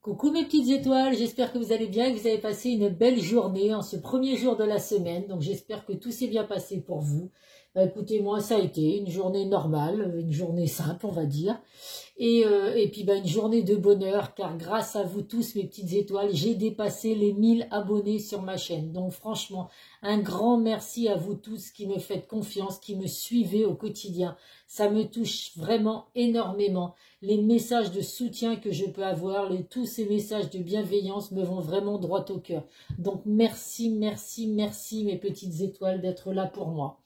Coucou mes petites étoiles, j'espère que vous allez bien et que vous avez passé une belle journée en ce premier jour de la semaine. Donc j'espère que tout s'est bien passé pour vous. Écoutez, moi ça a été une journée normale, une journée simple on va dire. Et puis une journée de bonheur car grâce à vous tous mes petites étoiles, j'ai dépassé les 1000 abonnés sur ma chaîne. Donc franchement, un grand merci à vous tous qui me faites confiance, qui me suivez au quotidien. Ça me touche vraiment énormément. Les messages de soutien que je peux avoir, tous ces messages de bienveillance me vont vraiment droit au cœur. Donc merci, merci, merci mes petites étoiles d'être là pour moi.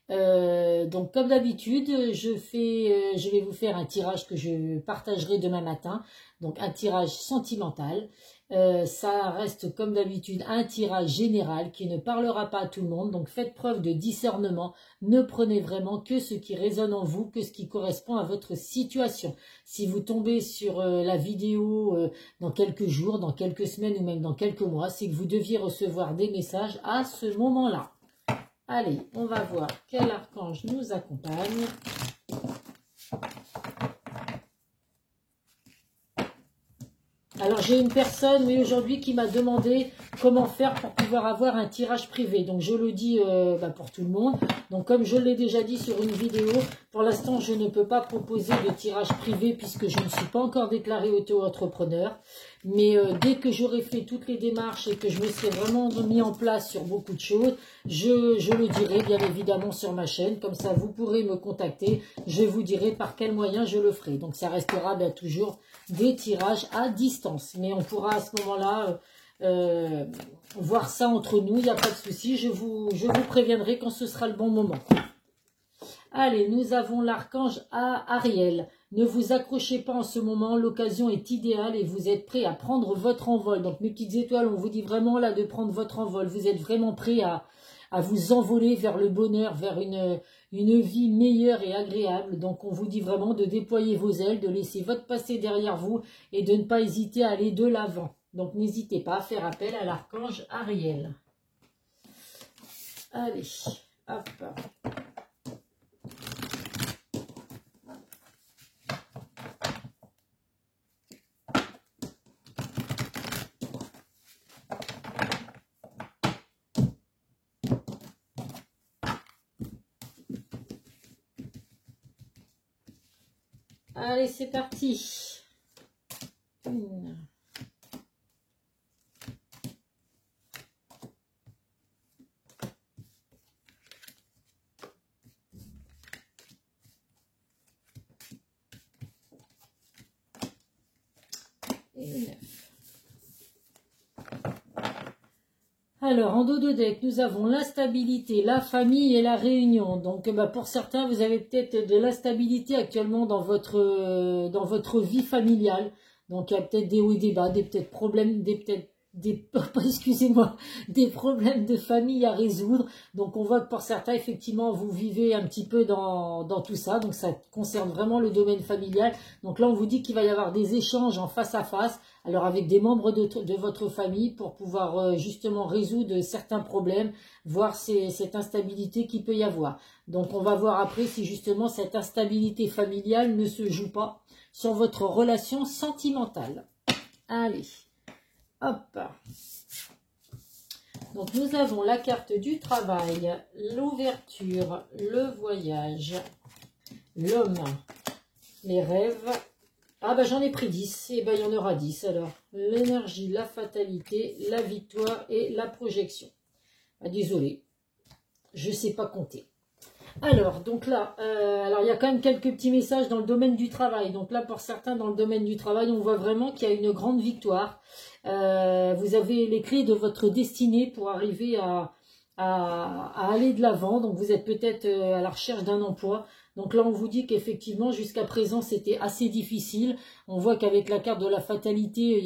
Donc comme d'habitude, je vais vous faire un tirage que je partagerai demain matin. Donc un tirage sentimental. Ça reste comme d'habitude un tirage général qui ne parlera pas à tout le monde. Donc faites preuve de discernement. Ne prenez vraiment que ce qui résonne en vous, que ce qui correspond à votre situation. Si vous tombez sur la vidéo dans quelques jours, dans quelques semaines ou même dans quelques mois, c'est que vous deviez recevoir des messages à ce moment-là. Allez, on va voir quel archange nous accompagne. Alors, j'ai une personne, oui, aujourd'hui, qui m'a demandé comment faire pour pouvoir avoir un tirage privé. Donc, je le dis pour tout le monde. Donc, comme je l'ai déjà dit sur une vidéo, pour l'instant, je ne peux pas proposer de tirage privé puisque je ne suis pas encore déclaré auto-entrepreneur. Mais dès que j'aurai fait toutes les démarches et que je me serai vraiment mis en place sur beaucoup de choses, je le dirai bien évidemment sur ma chaîne. Comme ça, vous pourrez me contacter. Je vous dirai par quel moyen je le ferai. Donc, ça restera toujours des tirages à distance. Mais on pourra à ce moment-là voir ça entre nous. Il n'y a pas de souci. Je vous préviendrai quand ce sera le bon moment. Allez, nous avons l'archange Ariel. Ne vous accrochez pas en ce moment, l'occasion est idéale et vous êtes prêts à prendre votre envol. Donc mes petites étoiles, on vous dit vraiment là de prendre votre envol. Vous êtes vraiment prêts à vous envoler vers le bonheur, vers une vie meilleure et agréable. Donc on vous dit vraiment de déployer vos ailes, de laisser votre passé derrière vous et de ne pas hésiter à aller de l'avant. Donc n'hésitez pas à faire appel à l'archange Ariel. Allez, hop. Allez, c'est parti. Une. Et 9. Alors, en dos de deck, nous avons l'instabilité, la famille et la réunion. Donc, pour certains, vous avez peut-être de l'instabilité actuellement dans votre vie familiale. Donc, il y a peut-être des hauts et des bas, des peut-être problèmes, excusez-moi, des problèmes de famille à résoudre. Donc, on voit que pour certains, effectivement, vous vivez un petit peu dans tout ça. Donc, ça concerne vraiment le domaine familial. Donc là, on vous dit qu'il va y avoir des échanges en face à face. Alors avec des membres de votre famille pour pouvoir justement résoudre certains problèmes, voir cette instabilité qu'il peut y avoir. Donc on va voir après si justement cette instabilité familiale ne se joue pas sur votre relation sentimentale. Allez, hop. Donc nous avons la carte du travail, l'ouverture, le voyage, l'homme, les rêves. Ah j'en ai pris 10, et il y en aura 10 alors. L'énergie, la fatalité, la victoire et la projection. Désolé, je ne sais pas compter. Alors, donc là, il y a quand même quelques petits messages dans le domaine du travail. Donc là, pour certains, dans le domaine du travail, on voit vraiment qu'il y a une grande victoire. Vous avez les clés de votre destinée pour arriver à aller de l'avant. Donc vous êtes peut-être à la recherche d'un emploi. Donc là, on vous dit qu'effectivement, jusqu'à présent, c'était assez difficile. On voit qu'avec la carte de la fatalité, il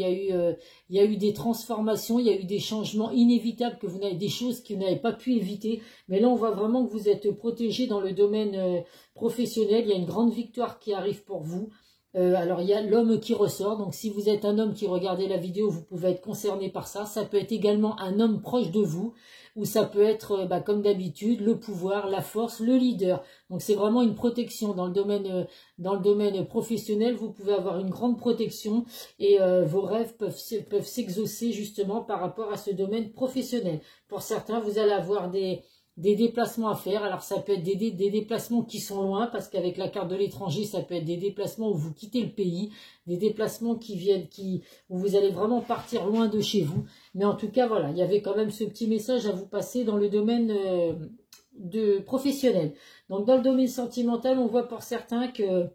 y a eu des transformations, il y a eu des changements inévitables, des choses que vous n'avez pas pu éviter. Mais là, on voit vraiment que vous êtes protégé dans le domaine professionnel. Il y a une grande victoire qui arrive pour vous. Alors il y a l'homme qui ressort, donc si vous êtes un homme qui regardez la vidéo, vous pouvez être concerné par ça. Ça peut être également un homme proche de vous, ou ça peut être, comme d'habitude, le pouvoir, la force, le leader. Donc c'est vraiment une protection dans le domaine professionnel. Vous pouvez avoir une grande protection et vos rêves peuvent s'exaucer justement par rapport à ce domaine professionnel. Pour certains, vous allez avoir des déplacements à faire. Alors ça peut être des déplacements qui sont loin, parce qu'avec la carte de l'étranger, ça peut être des déplacements où vous quittez le pays, des déplacements où vous allez vraiment partir loin de chez vous. Mais en tout cas, voilà, il y avait quand même ce petit message à vous passer dans le domaine professionnel. Donc dans le domaine sentimental, on voit pour certains que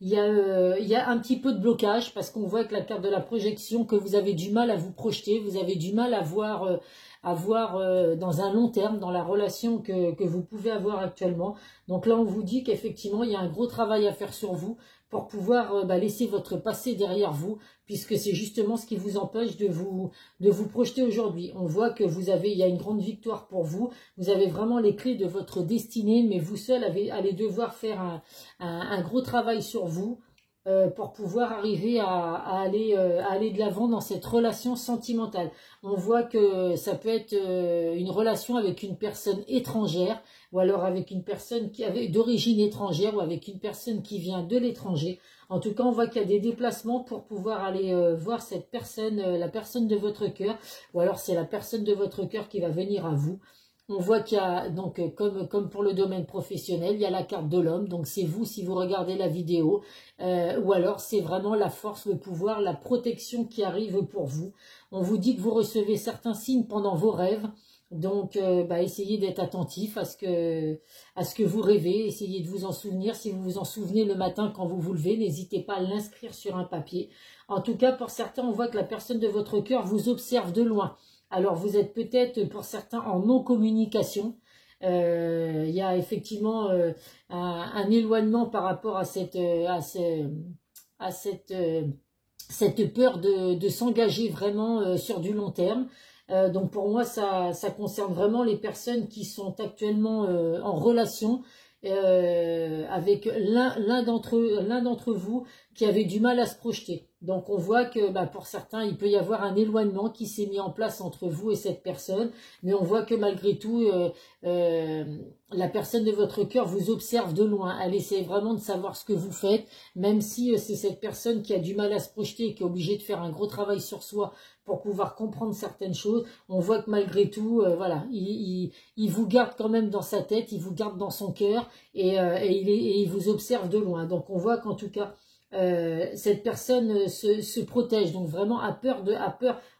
il y a un petit peu de blocage, parce qu'on voit avec la carte de la projection que vous avez du mal à vous projeter, vous avez du mal à voir dans un long terme, dans la relation que vous pouvez avoir actuellement. Donc là, on vous dit qu'effectivement, il y a un gros travail à faire sur vous pour pouvoir laisser votre passé derrière vous, puisque c'est justement ce qui vous empêche de vous projeter aujourd'hui. On voit que il y a une grande victoire pour vous, vous avez vraiment les clés de votre destinée, mais vous seul allez devoir faire un gros travail sur vous pour pouvoir arriver à aller de l'avant dans cette relation sentimentale. On voit que ça peut être une relation avec une personne étrangère, ou alors avec une personne d'origine étrangère, ou avec une personne qui vient de l'étranger. En tout cas, on voit qu'il y a des déplacements pour pouvoir aller voir cette personne, la personne de votre cœur, ou alors c'est la personne de votre cœur qui va venir à vous. On voit qu'il y a, donc, comme pour le domaine professionnel, il y a la carte de l'homme. Donc, c'est vous, si vous regardez la vidéo. Ou alors, c'est vraiment la force, le pouvoir, la protection qui arrive pour vous. On vous dit que vous recevez certains signes pendant vos rêves. Donc, essayez d'être attentif à ce que vous rêvez. Essayez de vous en souvenir. Si vous vous en souvenez le matin quand vous vous levez, n'hésitez pas à l'inscrire sur un papier. En tout cas, pour certains, on voit que la personne de votre cœur vous observe de loin. Alors, vous êtes peut-être, pour certains, en non-communication. Il y a effectivement un éloignement par rapport à cette peur de s'engager vraiment sur du long terme. Donc, pour moi, ça concerne vraiment les personnes qui sont actuellement en relation avec l'un d'entre vous qui avait du mal à se projeter. Donc on voit que pour certains, il peut y avoir un éloignement qui s'est mis en place entre vous et cette personne, mais on voit que malgré tout, la personne de votre cœur vous observe de loin. Elle essaie vraiment de savoir ce que vous faites, même si c'est cette personne qui a du mal à se projeter, qui est obligée de faire un gros travail sur soi pour pouvoir comprendre certaines choses. On voit que malgré tout, voilà, il vous garde quand même dans sa tête, il vous garde dans son cœur, et il vous observe de loin. Donc on voit qu'en tout cas, cette personne se protège, donc vraiment a peur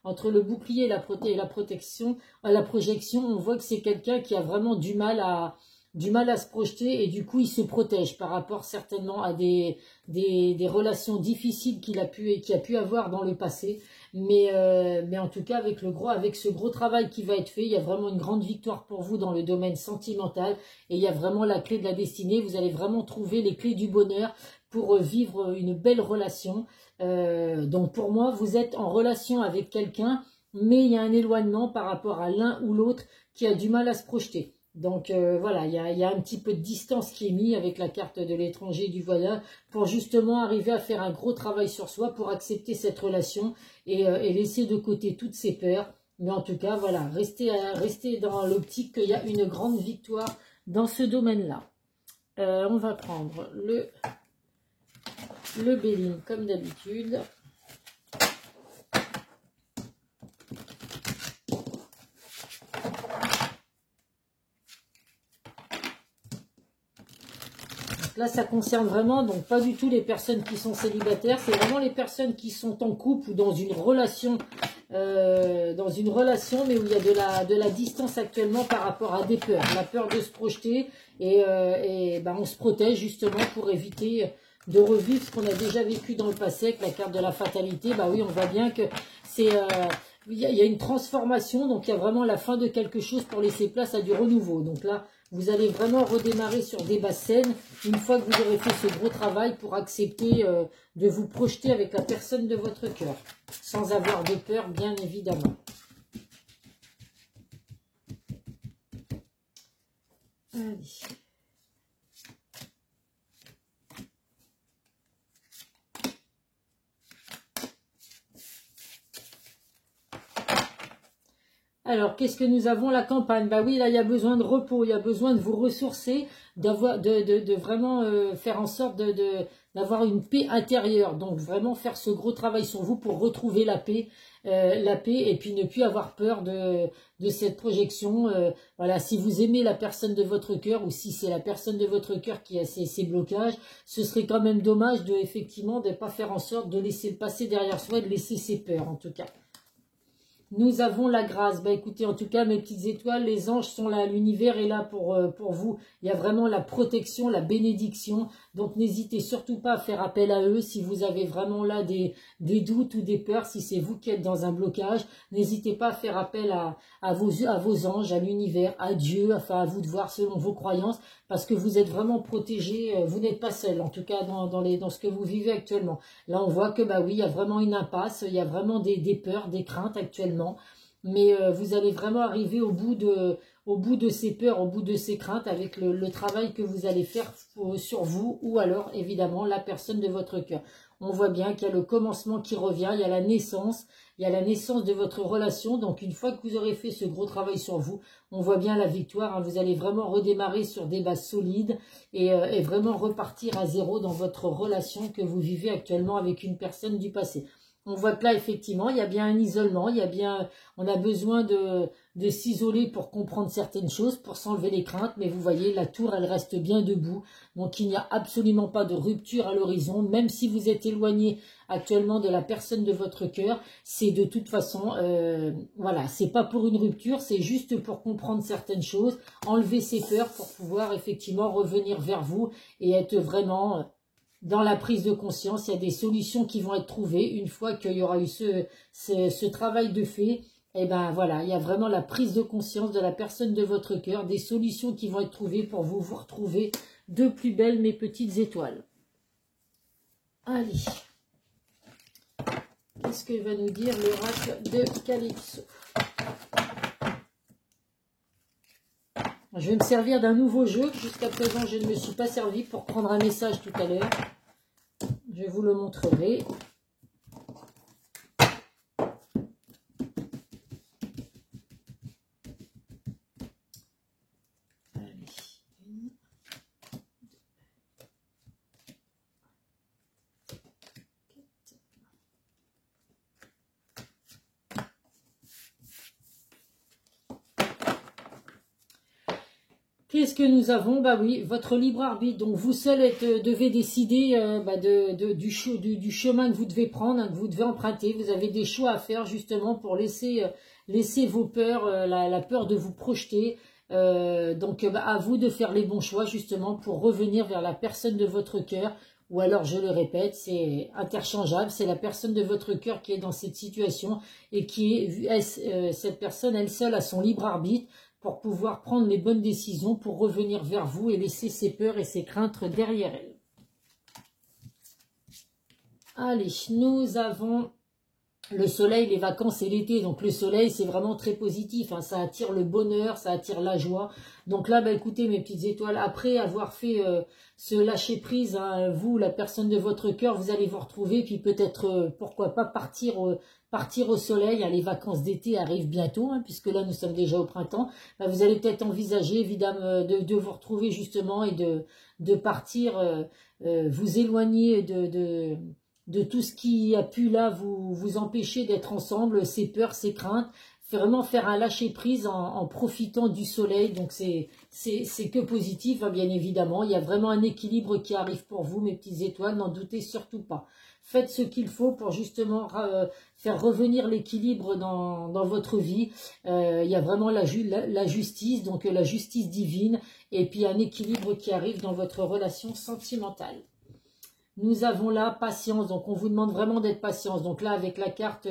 entre le bouclier et la protection, la projection. On voit que c'est quelqu'un qui a vraiment du mal à se projeter, et du coup il se protège par rapport certainement à des relations difficiles qu'il a pu avoir dans le passé. Mais en tout cas, avec ce gros travail qui va être fait, il y a vraiment une grande victoire pour vous dans le domaine sentimental, et il y a vraiment la clé de la destinée. Vous allez vraiment trouver les clés du bonheur pour vivre une belle relation. Donc pour moi, vous êtes en relation avec quelqu'un, mais il y a un éloignement par rapport à l'un ou l'autre qui a du mal à se projeter. Donc voilà, il y a un petit peu de distance qui est mis avec la carte de l'étranger, du voyage, pour justement arriver à faire un gros travail sur soi, pour accepter cette relation et laisser de côté toutes ses peurs. Mais en tout cas, voilà, restez dans l'optique qu'il y a une grande victoire dans ce domaine-là. On va prendre le Béline comme d'habitude. Là, ça concerne vraiment, donc pas du tout les personnes qui sont célibataires, c'est vraiment les personnes qui sont en couple ou dans une relation, mais où il y a de la distance actuellement par rapport à des peurs, la peur de se projeter, et on se protège justement pour éviter de revivre ce qu'on a déjà vécu dans le passé avec la carte de la fatalité. Oui, on voit bien que c'est... il y a une transformation, donc il y a vraiment la fin de quelque chose pour laisser place à du renouveau. Donc là, vous allez vraiment redémarrer sur des bases saines une fois que vous aurez fait ce gros travail pour accepter de vous projeter avec la personne de votre cœur, sans avoir de peur, bien évidemment. Allez. Alors, qu'est-ce que nous avons? La campagne. Bah oui, là, il y a besoin de repos, il y a besoin de vous ressourcer, d'avoir, de vraiment faire en sorte d'avoir une paix intérieure. Donc, vraiment faire ce gros travail sur vous pour retrouver la paix, et puis ne plus avoir peur de cette projection. Voilà, si vous aimez la personne de votre cœur, ou si c'est la personne de votre cœur qui a ces blocages, ce serait quand même dommage effectivement, de ne pas faire en sorte de laisser le passé derrière soi et de laisser ses peurs, en tout cas. Nous avons la grâce. Bah écoutez, en tout cas, mes petites étoiles, les anges sont là, l'univers est là pour vous. Il y a vraiment la protection, la bénédiction. Donc n'hésitez surtout pas à faire appel à eux si vous avez vraiment là des doutes ou des peurs, si c'est vous qui êtes dans un blocage. N'hésitez pas à faire appel à vos anges, à l'univers, à Dieu, enfin à vous de voir selon vos croyances, parce que vous êtes vraiment protégés, vous n'êtes pas seul, en tout cas dans ce que vous vivez actuellement. Là, on voit que bah oui, il y a vraiment une impasse, il y a vraiment des peurs, des craintes actuellement, mais vous allez vraiment arriver au bout de ces peurs, au bout de ces craintes, avec le travail que vous allez faire sur vous, ou alors évidemment la personne de votre cœur. On voit bien qu'il y a le commencement qui revient, il y a la naissance de votre relation. Donc une fois que vous aurez fait ce gros travail sur vous, on voit bien la victoire, hein. Vous allez vraiment redémarrer sur des bases solides et vraiment repartir à zéro dans votre relation que vous vivez actuellement avec une personne du passé. On voit que là, effectivement, il y a bien un isolement, on a besoin de s'isoler pour comprendre certaines choses, pour s'enlever les craintes, mais vous voyez, la tour, elle reste bien debout, donc il n'y a absolument pas de rupture à l'horizon, même si vous êtes éloigné actuellement de la personne de votre cœur, c'est de toute façon, voilà, c'est pas pour une rupture, c'est juste pour comprendre certaines choses, enlever ses peurs pour pouvoir effectivement revenir vers vous et être vraiment dans la prise de conscience. Il y a des solutions qui vont être trouvées une fois qu'il y aura eu ce travail de fait. Et ben voilà, il y a vraiment la prise de conscience de la personne de votre cœur, des solutions qui vont être trouvées pour vous retrouver de plus belle, mes petites étoiles. Allez, qu'est-ce que va nous dire l'oracle de Calypso? Je vais me servir d'un nouveau jeu. Jusqu'à présent, je ne me suis pas servi pour prendre un message tout à l'heure. Je vous le montrerai. Qu'est-ce que nous avons? Bah oui, votre libre arbitre. Donc vous seul devez décider du chemin que vous devez prendre, hein, que vous devez emprunter. Vous avez des choix à faire justement pour laisser vos peurs, la peur de vous projeter. Donc à vous de faire les bons choix justement pour revenir vers la personne de votre cœur. Ou alors, je le répète, c'est interchangeable. C'est la personne de votre cœur qui est dans cette situation et cette personne, elle seule, a son libre arbitre pour pouvoir prendre les bonnes décisions, pour revenir vers vous et laisser ses peurs et ses craintes derrière elle. Allez, nous avons le soleil, les vacances et l'été. Donc le soleil, c'est vraiment très positif, hein. Ça attire le bonheur, ça attire la joie. Donc là, bah, écoutez mes petites étoiles, après avoir fait ce lâcher prise, hein, vous, la personne de votre cœur, vous allez vous retrouver, puis peut-être, pourquoi pas, partir au soleil. Hein. Les vacances d'été arrivent bientôt, hein, puisque là, nous sommes déjà au printemps. Bah, vous allez peut-être envisager, évidemment, de vous retrouver justement et de partir, vous éloigner de tout ce qui a pu là vous empêcher d'être ensemble, ces peurs, ces craintes, vraiment faire un lâcher-prise en profitant du soleil. Donc c'est que positif, hein, bien évidemment. Il y a vraiment un équilibre qui arrive pour vous, mes petites étoiles, n'en doutez surtout pas. Faites ce qu'il faut pour justement faire revenir l'équilibre dans votre vie. Il y a vraiment la justice, donc la justice divine, et puis un équilibre qui arrive dans votre relation sentimentale. Nous avons là patience, donc on vous demande vraiment d'être patience. Donc là, avec la carte,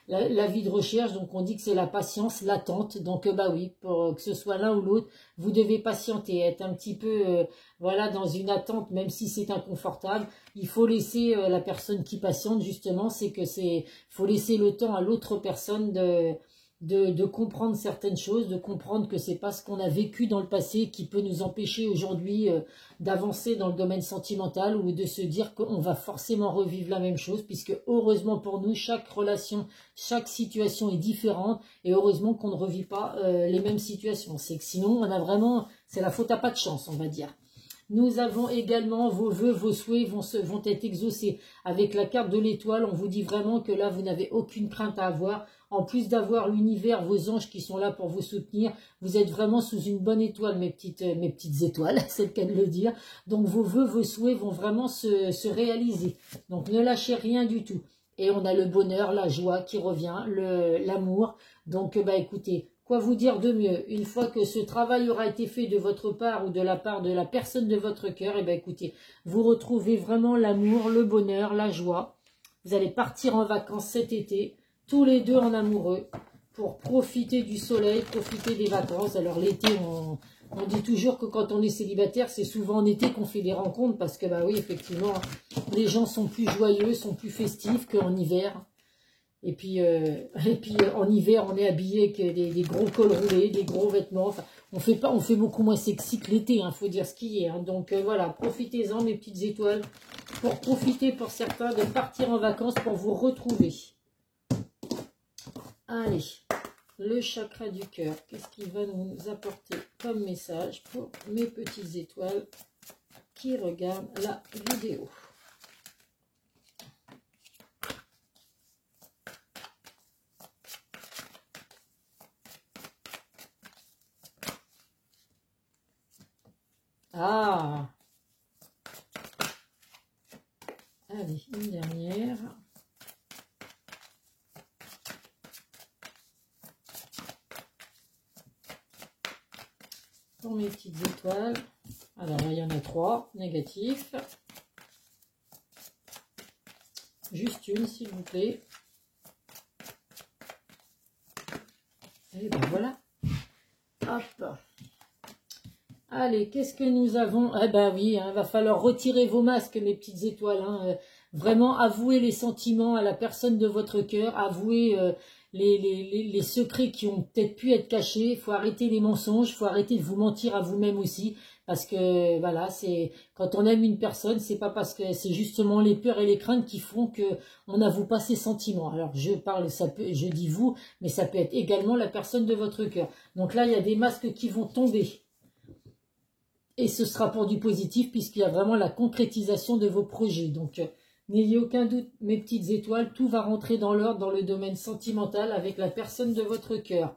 la vie de recherche, donc on dit que c'est la patience, l'attente. Donc bah oui, pour que ce soit l'un ou l'autre, vous devez patienter, être un petit peu voilà, dans une attente, même si c'est inconfortable. Il faut laisser la personne qui patiente, justement, faut laisser le temps à l'autre personne de comprendre certaines choses, de comprendre que c'est pas ce qu'on a vécu dans le passé qui peut nous empêcher aujourd'hui d'avancer dans le domaine sentimental ou de se dire qu'on va forcément revivre la même chose, puisque heureusement pour nous, chaque relation, chaque situation est différente et heureusement qu'on ne revit pas les mêmes situations. C'est que sinon, on a vraiment, c'est la faute à pas de chance, on va dire. Nous avons également vos vœux, vos souhaits vont être exaucés. Avec la carte de l'étoile, on vous dit vraiment que là, vous n'avez aucune crainte à avoir. En plus d'avoir l'univers, vos anges qui sont là pour vous soutenir, vous êtes vraiment sous une bonne étoile, mes petites étoiles, c'est le cas de le dire. Donc vos vœux, vos souhaits vont vraiment se réaliser. Donc ne lâchez rien du tout. Et on a le bonheur, la joie qui revient, l'amour. Donc bah écoutez, quoi vous dire de mieux? Une fois que ce travail aura été fait de votre part ou de la part de la personne de votre cœur, et ben écoutez, vous retrouvez vraiment l'amour, le bonheur, la joie. Vous allez partir en vacances cet été, tous les deux en amoureux, pour profiter du soleil, profiter des vacances. Alors l'été, on dit toujours que quand on est célibataire, c'est souvent en été qu'on fait des rencontres, parce que bah oui, effectivement, les gens sont plus joyeux, sont plus festifs qu'en hiver. Et puis en hiver, on est habillé avec des gros cols roulés, des gros vêtements. Enfin, on fait beaucoup moins sexy que l'été, hein, faut dire ce qu'il y a. Hein. Donc voilà, profitez-en, mes petites étoiles, pour profiter pour certains de partir en vacances pour vous retrouver. Allez, le chakra du cœur, qu'est-ce qu'il va nous apporter comme message pour mes petites étoiles qui regardent la vidéo? Ah, allez, une dernière. Pour mes petites étoiles. Alors, il y en a 3, négatifs. Juste une, s'il vous plaît. Et ben voilà. Hop. Allez, qu'est-ce que nous avons? Eh ben oui, il va falloir retirer vos masques, mes petites étoiles. Hein. Vraiment, avouer les sentiments à la personne de votre cœur. Avouer les secrets qui ont peut-être pu être cachés. Il faut arrêter les mensonges. Il faut arrêter de vous mentir à vous-même aussi. Parce que, voilà, c'est quand on aime une personne, c'est pas parce que c'est justement les peurs et les craintes qui font que on n'avoue pas ses sentiments. Alors, je parle, je dis vous, mais ça peut être également la personne de votre cœur. Donc là, il y a des masques qui vont tomber. Et ce sera pour du positif puisqu'il y a vraiment la concrétisation de vos projets. Donc, n'ayez aucun doute, mes petites étoiles, tout va rentrer dans l'ordre dans le domaine sentimental avec la personne de votre cœur.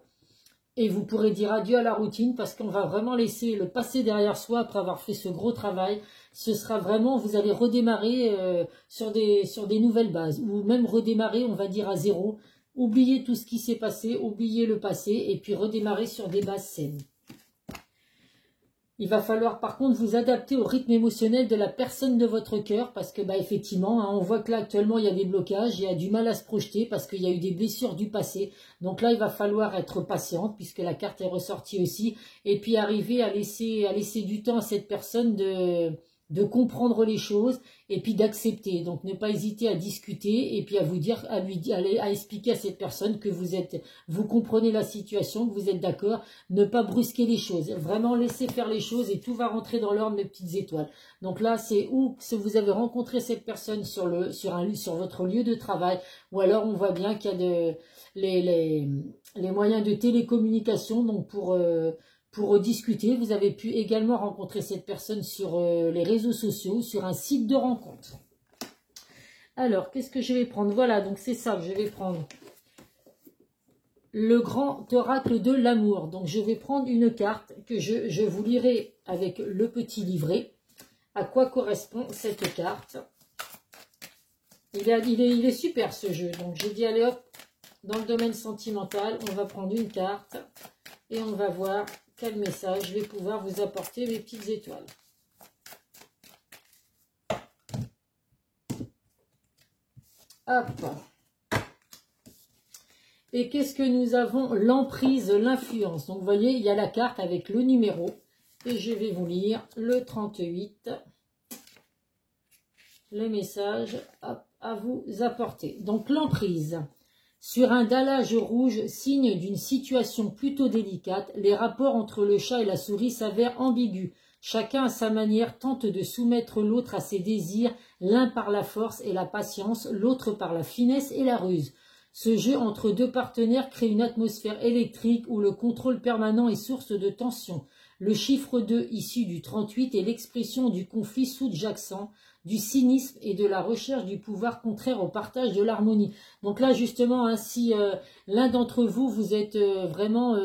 Et vous pourrez dire adieu à la routine parce qu'on va vraiment laisser le passé derrière soi après avoir fait ce gros travail. Ce sera vraiment, vous allez redémarrer sur des nouvelles bases ou même redémarrer, on va dire, à zéro. Oubliez tout ce qui s'est passé, oubliez le passé et puis redémarrer sur des bases saines. Il va falloir par contre vous adapter au rythme émotionnel de la personne de votre cœur parce que bah, effectivement, hein, on voit que là actuellement il y a des blocages, il y a du mal à se projeter parce qu'il y a eu des blessures du passé. Donc là il va falloir être patiente puisque la carte est ressortie aussi et puis arriver à laisser du temps à cette personne de comprendre les choses et puis d'accepter. Donc ne pas hésiter à discuter et puis à vous dire, à expliquer à cette personne que vous comprenez la situation, que vous êtes d'accord, ne pas brusquer les choses, vraiment laisser faire les choses et tout va rentrer dans l'ordre, mes petites étoiles. Donc là c'est où si vous avez rencontré cette personne sur votre lieu de travail ou alors on voit bien qu'il y a les moyens de télécommunication donc pour discuter. Vous avez pu également rencontrer cette personne sur les réseaux sociaux, sur un site de rencontre. Alors, qu'est-ce que je vais prendre? Voilà, donc c'est ça, je vais prendre le grand oracle de l'amour. Donc, je vais prendre une carte que je vous lirai avec le petit livret. À quoi correspond cette carte? Il est super ce jeu. Donc, j'ai dit, allez hop, dans le domaine sentimental, on va prendre une carte et on va voir quel message je vais pouvoir vous apporter, mes petites étoiles. Hop. Et qu'est-ce que nous avons? L'emprise, l'influence. Donc, vous voyez, il y a la carte avec le numéro. Et je vais vous lire le 38. Le message à vous apporter. Donc, l'emprise. Sur un dallage rouge, signe d'une situation plutôt délicate, les rapports entre le chat et la souris s'avèrent ambigus. Chacun à sa manière tente de soumettre l'autre à ses désirs, l'un par la force et la patience, l'autre par la finesse et la ruse. Ce jeu entre deux partenaires crée une atmosphère électrique où le contrôle permanent est source de tension. Le chiffre 2, issu du 38, est l'expression du conflit sous-jacent, du cynisme et de la recherche du pouvoir contraire au partage de l'harmonie. Donc là, justement, hein, si l'un d'entre vous, vous êtes vraiment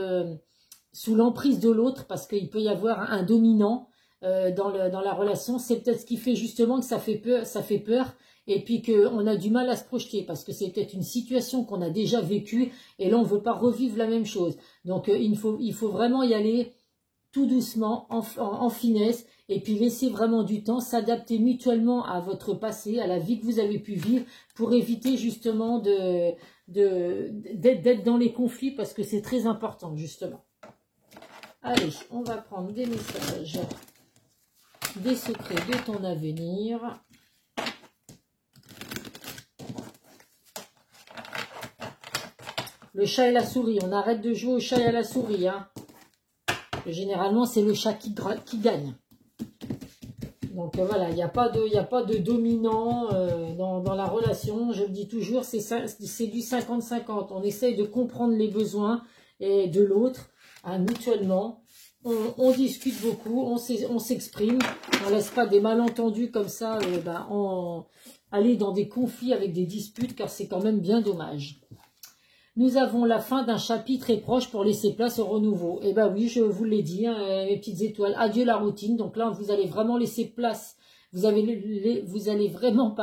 sous l'emprise de l'autre, parce qu'il peut y avoir un dominant dans la relation, c'est peut-être ce qui fait justement que ça fait peur, et puis qu'on a du mal à se projeter, parce que c'est peut-être une situation qu'on a déjà vécue, et là, on ne veut pas revivre la même chose. Donc, il faut vraiment y aller tout doucement, en finesse, et puis laisser vraiment du temps, s'adapter mutuellement à votre passé, à la vie que vous avez pu vivre, pour éviter justement d'être dans les conflits, parce que c'est très important, justement. Allez, on va prendre des messages, des secrets de ton avenir. Le chat et la souris, on arrête de jouer au chat et à la souris, hein. Généralement, c'est le chat qui gagne. Donc voilà, il n'y a pas de dominant dans la relation. Je le dis toujours, c'est du 50-50. On essaye de comprendre les besoins de l'autre, hein, mutuellement. On discute beaucoup, on s'exprime. On ne laisse pas des malentendus comme ça aller dans des conflits avec des disputes, car c'est quand même bien dommage. Nous avons la fin d'un chapitre très proche pour laisser place au renouveau. Eh bien oui, je vous l'ai dit, hein, mes petites étoiles. Adieu la routine. Donc là, vous allez vraiment laisser place. Vous allez vraiment,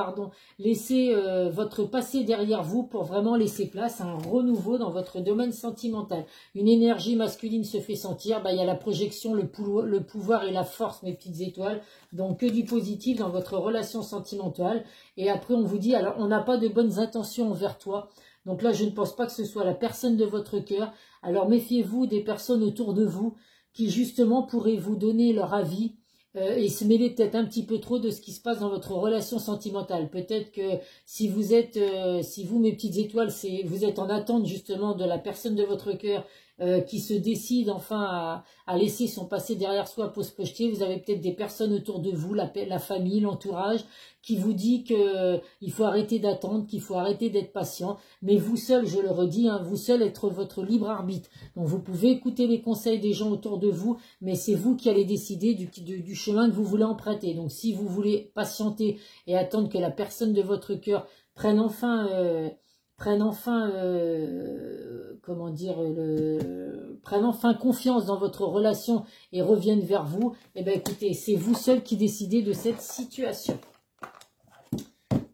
laisser votre passé derrière vous pour vraiment laisser place à un renouveau dans votre domaine sentimental. Une énergie masculine se fait sentir. Il y a la projection, le pouvoir et la force, mes petites étoiles. Donc que du positif dans votre relation sentimentale. Et après, on vous dit, alors on n'a pas de bonnes intentions envers toi. Donc là, je ne pense pas que ce soit la personne de votre cœur. Alors méfiez-vous des personnes autour de vous qui justement pourraient vous donner leur avis et se mêler peut-être un petit peu trop de ce qui se passe dans votre relation sentimentale. Peut-être que si vous, mes petites étoiles, vous êtes en attente justement de la personne de votre cœur qui se décide enfin à laisser son passé derrière soi pour se projeter, vous avez peut-être des personnes autour de vous, la famille, l'entourage, qui vous dit qu'il faut arrêter d'attendre, qu'il faut arrêter d'être patient. Mais vous seul, je le redis, hein, vous seul être votre libre arbitre. Donc vous pouvez écouter les conseils des gens autour de vous, mais c'est vous qui allez décider du chemin que vous voulez emprunter. Donc si vous voulez patienter et attendre que la personne de votre cœur prenne enfin confiance dans votre relation et revienne vers vous, eh bien écoutez, c'est vous seul qui décidez de cette situation.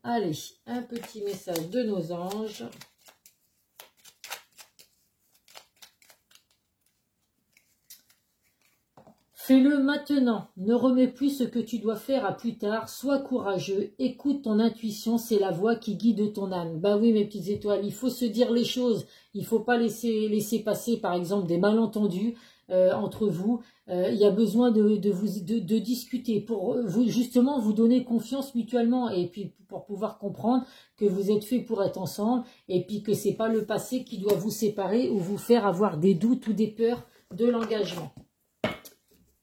Allez, un petit message de nos anges. Fais-le maintenant, ne remets plus ce que tu dois faire à plus tard, sois courageux, écoute ton intuition, c'est la voix qui guide ton âme. Ben oui mes petites étoiles, il faut se dire les choses, il ne faut pas laisser passer par exemple des malentendus entre vous. Il y a besoin de discuter pour vous justement vous donner confiance mutuellement et puis pour pouvoir comprendre que vous êtes fait pour être ensemble et puis que c'est pas le passé qui doit vous séparer ou vous faire avoir des doutes ou des peurs de l'engagement.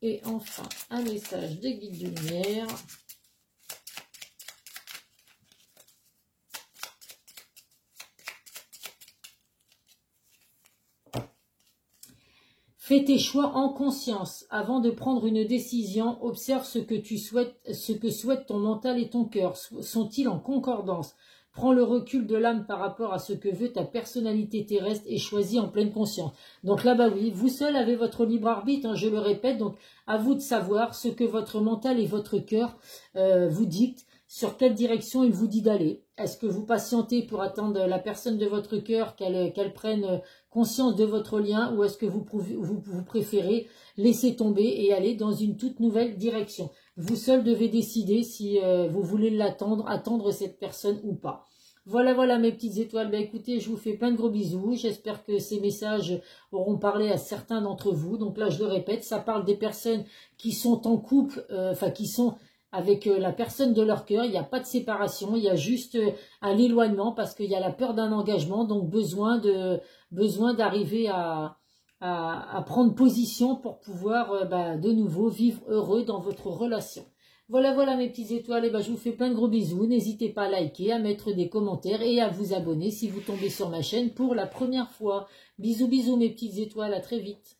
Et enfin, un message des guides de lumière. Fais tes choix en conscience. Avant de prendre une décision, observe ce que souhaite ton mental et ton cœur. Sont-ils en concordance? Prends le recul de l'âme par rapport à ce que veut ta personnalité terrestre et choisis en pleine conscience. Donc là-bas, oui, vous seul avez votre libre arbitre, hein, je le répète. Donc, à vous de savoir ce que votre mental et votre cœur vous dictent, sur quelle direction il vous dit d'aller. Est-ce que vous patientez pour attendre la personne de votre cœur, qu'elle prenne conscience de votre lien, ou est-ce que vous préférez laisser tomber et aller dans une toute nouvelle direction? Vous seul devez décider si vous voulez attendre cette personne ou pas. Voilà mes petites étoiles. Ben écoutez, je vous fais plein de gros bisous. J'espère que ces messages auront parlé à certains d'entre vous. Donc là, je le répète, ça parle des personnes qui sont en couple, qui sont avec la personne de leur cœur. Il n'y a pas de séparation, il y a juste un éloignement parce qu'il y a la peur d'un engagement, donc besoin d'arriver à prendre position pour pouvoir de nouveau vivre heureux dans votre relation. Voilà, voilà mes petites étoiles, et je vous fais plein de gros bisous. N'hésitez pas à liker, à mettre des commentaires et à vous abonner si vous tombez sur ma chaîne pour la première fois. Bisous, bisous mes petites étoiles, à très vite.